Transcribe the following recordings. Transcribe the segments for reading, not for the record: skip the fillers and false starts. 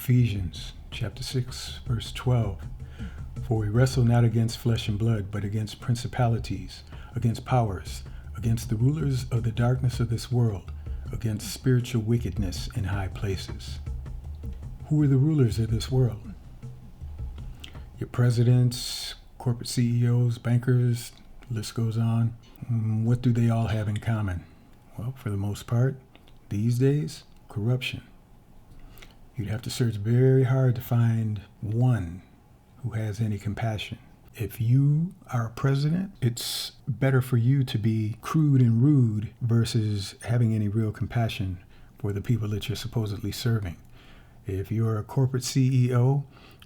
Ephesians chapter 6, verse 12. For we wrestle not against flesh and blood, but against principalities, against powers, against the rulers of the darkness of this world, against spiritual wickedness in high places. Who are the rulers of this world? Your presidents, corporate CEOs, bankers, the list goes on. What do they all have in common? Well, for the most part, these days, corruption. You'd have to search very hard to find one who has any compassion. If you are a president, it's better for you to be crude and rude versus having any real compassion for the people that you're supposedly serving. If you're a corporate CEO,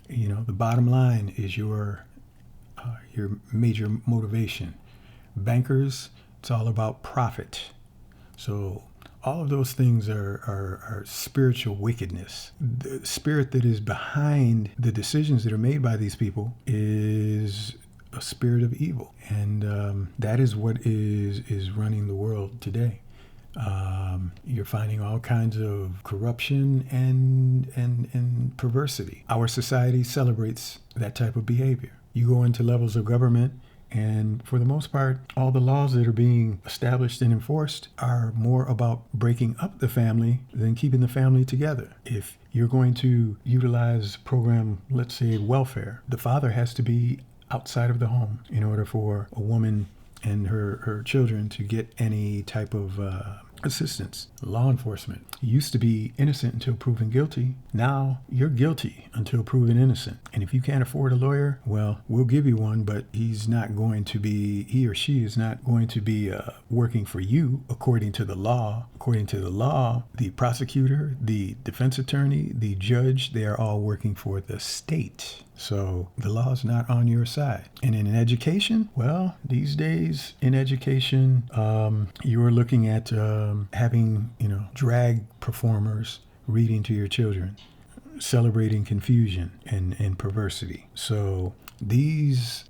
the bottom line is your major motivation. Bankers, it's all about profit. So all of those things are spiritual wickedness. The spirit that is behind the decisions that are made by these people is a spirit of evil. And that is what is running the world today. You're finding all kinds of corruption and perversity. Our society celebrates that type of behavior. You go into levels of government, and for the most part, all the laws that are being established and enforced are more about breaking up the family than keeping the family together. If you're going to utilize program, let's say welfare, the father has to be outside of the home in order for a woman and her children to get any type of assistance. Law enforcement. You used to be innocent until proven guilty. Now you're guilty until proven innocent. And if you can't afford a lawyer, well, we'll give you one, but he or she is not going to be working for you according to the law. According to the law, the prosecutor, the defense attorney, the judge, they are all working for the state. So the law is not on your side. And in education, well, these days in education, you're looking at having, drag performers reading to your children, celebrating confusion and perversity. So these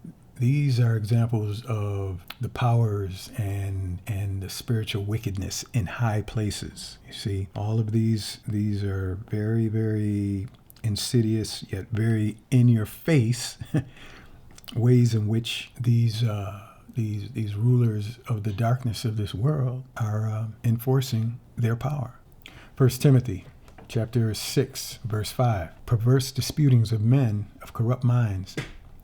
are examples of the powers and the spiritual wickedness in high places. You see, all of these are very, very insidious yet very in your face ways in which these rulers of the darkness of this world are enforcing their power. 1 Timothy chapter 6 verse 5. Perverse disputings of men of corrupt minds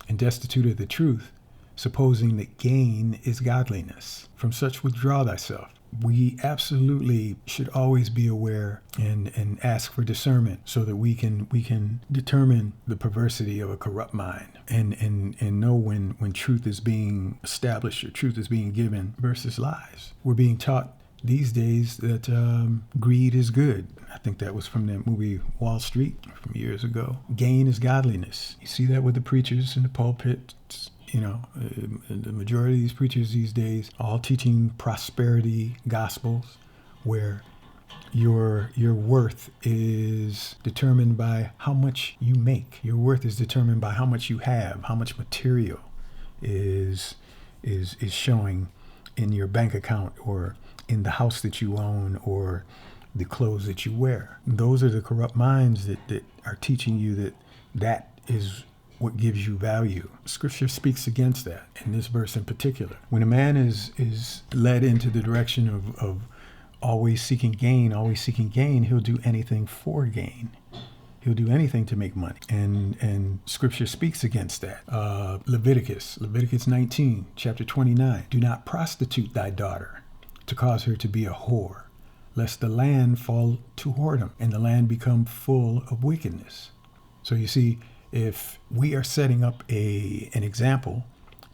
and destitute of the truth, supposing that gain is godliness. From such withdraw thyself. We absolutely should always be aware and ask for discernment so that we can determine the perversity of a corrupt mind and know when truth is being established or truth is being given versus lies. We're being taught these days that greed is good. I think that was from that movie Wall Street from years ago. Gain is godliness. You see that with the preachers in the pulpits. The majority of these preachers these days all teaching prosperity gospels where your worth is determined by how much you make. Your worth is determined by how much you have, how much material is showing in your bank account or in the house that you own or the clothes that you wear. Those are the corrupt minds that are teaching you that is what gives you value. Scripture speaks against that in this verse in particular. When a man is led into the direction of always seeking gain, he'll do anything for gain. He'll do anything to make money. And Scripture speaks against that. Leviticus 19, chapter 29. Do not prostitute thy daughter to cause her to be a whore, lest the land fall to whoredom and the land become full of wickedness. So you see, if we are setting up an example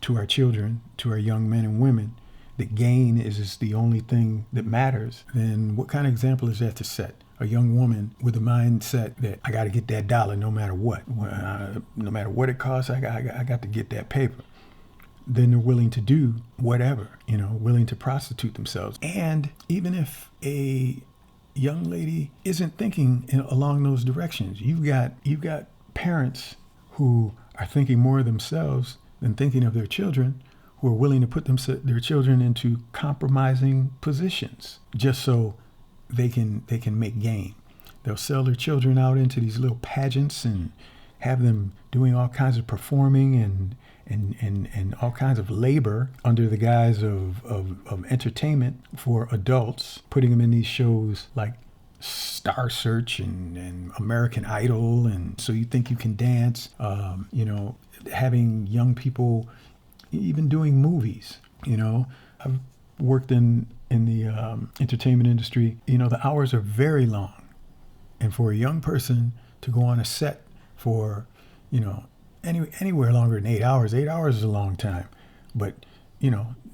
to our children, to our young men and women, that gain is the only thing that matters, then what kind of example is that to set? A young woman with a mindset that I got to get that dollar no matter what. No matter what it costs, I got to get that paper. Then they're willing to do whatever, willing to prostitute themselves. And even if a young lady isn't thinking along those directions, you've got parents who are thinking more of themselves than thinking of their children, who are willing to put their children into compromising positions just so they can make gain. They'll sell their children out into these little pageants and have them doing all kinds of performing and all kinds of labor under the guise of entertainment for adults, putting them in these shows like Star Search and American Idol, and So You Think You Can Dance, having young people even doing movies. I've worked in the entertainment industry. The hours are very long. And for a young person to go on a set for, anywhere longer than 8 hours, 8 hours is a long time. But,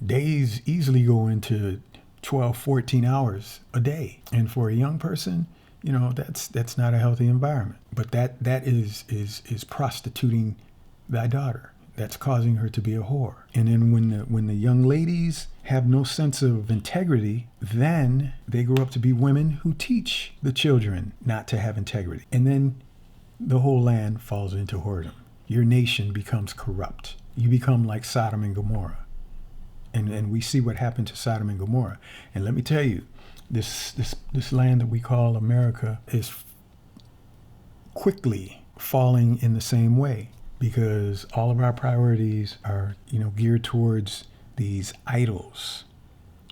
days easily go into 12, 14 hours a day. And for a young person, that's not a healthy environment. But that is prostituting thy daughter. That's causing her to be a whore. And then when the young ladies have no sense of integrity, then they grow up to be women who teach the children not to have integrity. And then the whole land falls into whoredom. Your nation becomes corrupt. You become like Sodom and Gomorrah. And we see what happened to Sodom and Gomorrah. And let me tell you, this land that we call America is quickly falling in the same way, because all of our priorities are, geared towards these idols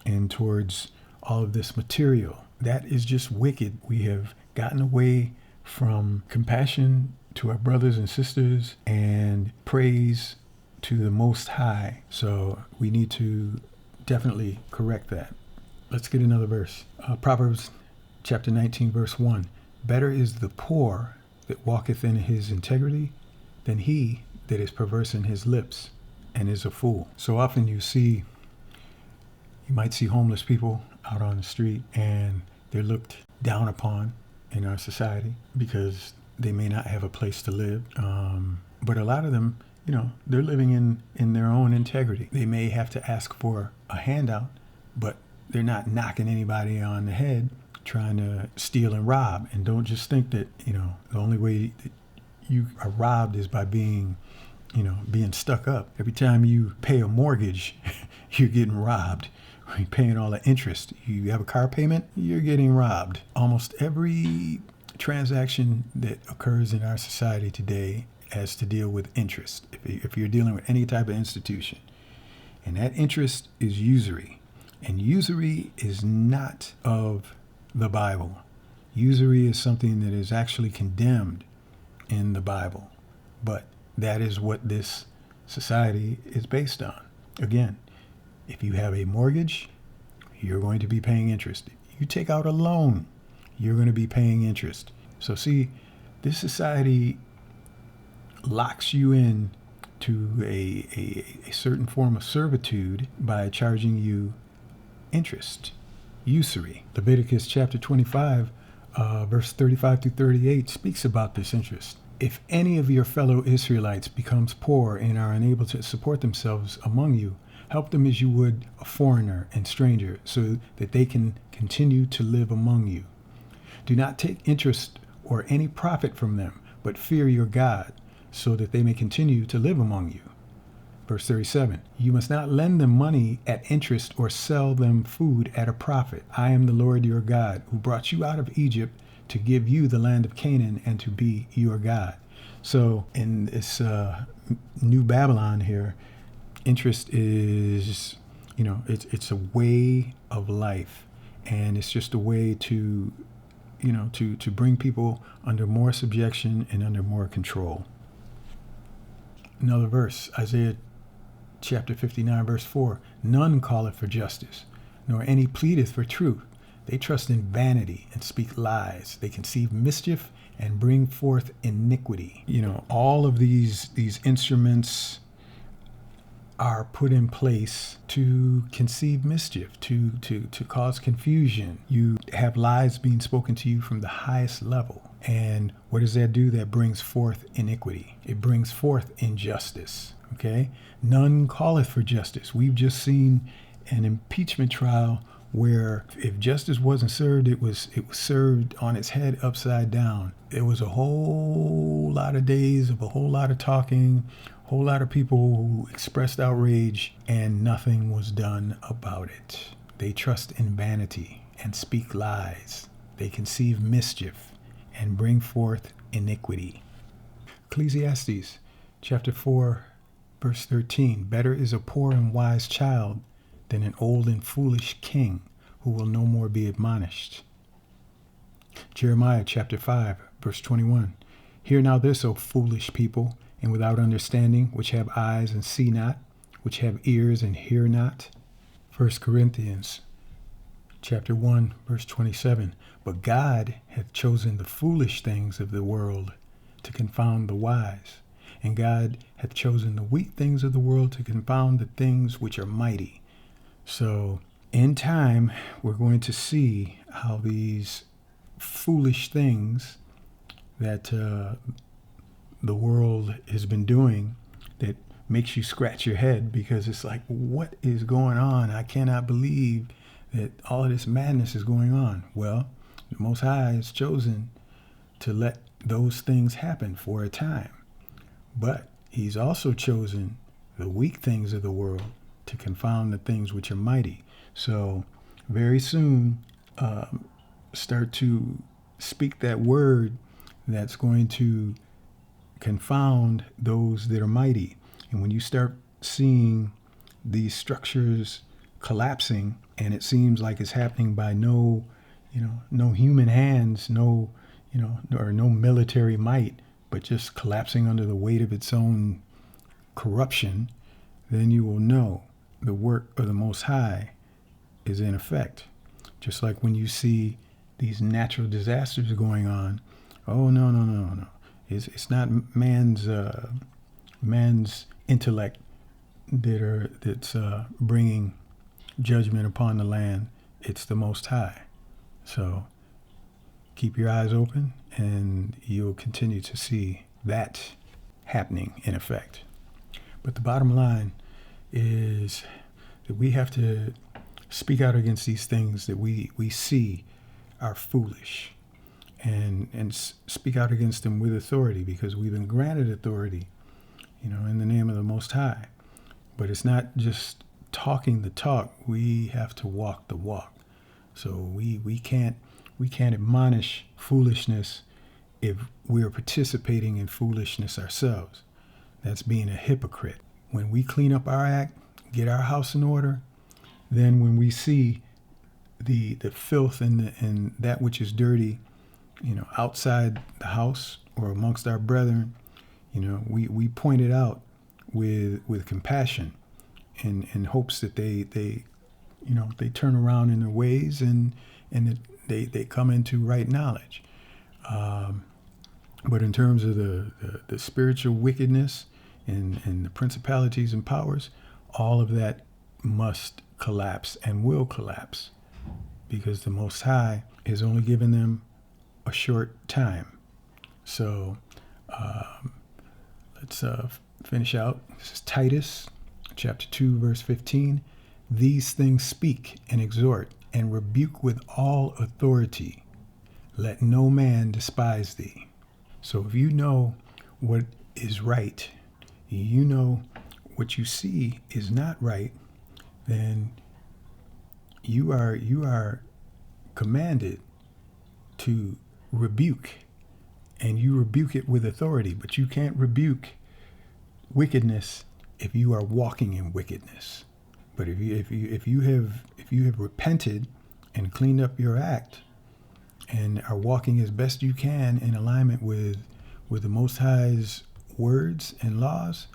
and towards all of this material. That is just wicked. We have gotten away from compassion to our brothers and sisters and praise to the Most High. So we need to definitely correct that. Let's get another verse. Proverbs chapter 19, verse 1. Better is the poor that walketh in his integrity than he that is perverse in his lips and is a fool. So often you might see homeless people out on the street, and they're looked down upon in our society because they may not have a place to live. But a lot of them, they're living in their own integrity. They may have to ask for a handout, but they're not knocking anybody on the head trying to steal and rob. And don't just think that, the only way that you are robbed is by being stuck up. Every time you pay a mortgage, you're getting robbed. You're paying all the interest. You have a car payment, you're getting robbed. Almost every transaction that occurs in our society today has to deal with interest. If you're dealing with any type of institution, and that interest is usury. And usury is not of the Bible. Usury is something that is actually condemned in the Bible. But that is what this society is based on. Again, if you have a mortgage, you're going to be paying interest. You take out a loan, you're going to be paying interest. So see, this society locks you in to a certain form of servitude by charging you interest, usury. Leviticus chapter 25, verse 35 through 38 speaks about this interest. If any of your fellow Israelites becomes poor and are unable to support themselves among you, help them as you would a foreigner and stranger, so that they can continue to live among you. Do not take interest or any profit from them, but fear your God, so that they may continue to live among you. Verse 37, you must not lend them money at interest or sell them food at a profit. I am the Lord your God, who brought you out of Egypt to give you the land of Canaan and to be your God. So in this new Babylon here, interest is, it's a way of life, and it's just a way to bring people under more subjection and under more control. Another verse, Isaiah chapter 59, verse 4. None calleth for justice, nor any pleadeth for truth. They trust in vanity and speak lies. They conceive mischief and bring forth iniquity. All of these instruments are put in place to conceive mischief, to cause confusion. You have lies being spoken to you from the highest level. And what does that do? That brings forth iniquity. It brings forth injustice. Okay? None calleth for justice. We've just seen an impeachment trial where if justice wasn't served, it was served on its head upside down. There was a whole lot of days of a whole lot of talking, a whole lot of people who expressed outrage, and nothing was done about it. They trust in vanity and speak lies. They conceive mischief and bring forth iniquity. Ecclesiastes chapter 4, verse 13. Better is a poor and wise child than an old and foolish king who will no more be admonished. Jeremiah chapter 5, verse 21. Hear now this, O foolish people, and without understanding, which have eyes and see not, which have ears and hear not. 1 Corinthians chapter 1, verse 27. But God hath chosen the foolish things of the world to confound the wise, and God hath chosen the weak things of the world to confound the things which are mighty. So in time, we're going to see how these foolish things that the world has been doing that makes you scratch your head, because it's like, what is going on? I cannot believe that all of this madness is going on. Well, the Most High has chosen to let those things happen for a time, but he's also chosen the weak things of the world to confound the things which are mighty. So very soon, start to speak that word that's going to confound those that are mighty. And when you start seeing these structures collapsing, and it seems like it's happening by no human hands, no military might, but just collapsing under the weight of its own corruption, then you will know the work of the Most High is in effect. Just like when you see these natural disasters going on, oh no. It's not man's intellect that's bringing judgment upon the land. It's the Most High. So keep your eyes open, and you'll continue to see that happening in effect. But the bottom line is that we have to speak out against these things that we see are foolish, and speak out against them with authority, because we've been granted authority, in the name of the Most High. But it's not just talking the talk. We have to walk the walk. So we can't admonish foolishness if we're participating in foolishness ourselves. That's being a hypocrite. When we clean up our act, get our house in order, then when we see the filth and that which is dirty, outside the house or amongst our brethren, we point it out with compassion, in hopes that they turn around in their ways and that they come into right knowledge. But in terms of the spiritual wickedness and the principalities and powers, all of that must collapse and will collapse, because the Most High has only given them a short time. So let's finish out. This is Titus chapter 2, verse 15. These things speak and exhort and rebuke with all authority. Let no man despise thee. So if you know what is right, you know what you see is not right, then you are commanded to rebuke, and you rebuke it with authority. But you can't rebuke wickedness if you are walking in wickedness. But if you have repented and cleaned up your act and are walking as best you can in alignment with the Most High's words and laws,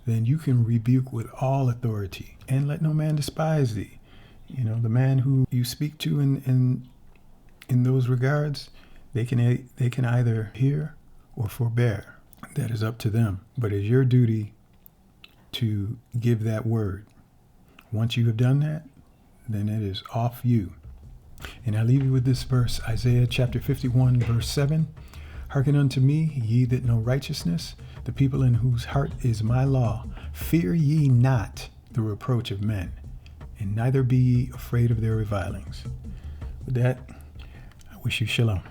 then you can rebuke with all authority. And let no man despise thee. The man who you speak to in those regards, they can either hear or forbear. That is up to them. But it's your duty to give that word. Once you have done that, then it is off you. And I leave you with this verse, Isaiah chapter 51, verse 7. Hearken unto me, ye that know righteousness, the people in whose heart is my law. Fear ye not the reproach of men, and neither be ye afraid of their revilings. With that, I wish you shalom.